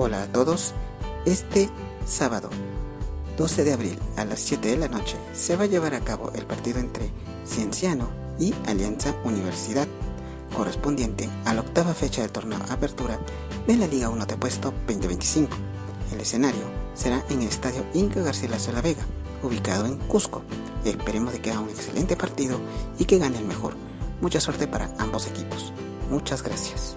Hola a todos. Este sábado 12 de abril a las 7 de la noche se va a llevar a cabo el partido entre Cienciano y Alianza Universidad, correspondiente a la octava fecha del torneo Apertura de la Liga 1 de Puesto 2025. El escenario será en el Estadio Inca Garcilaso de la Vega, ubicado en Cusco. Esperemos de que haga un excelente partido y que gane el mejor. Mucha suerte para ambos equipos. Muchas gracias.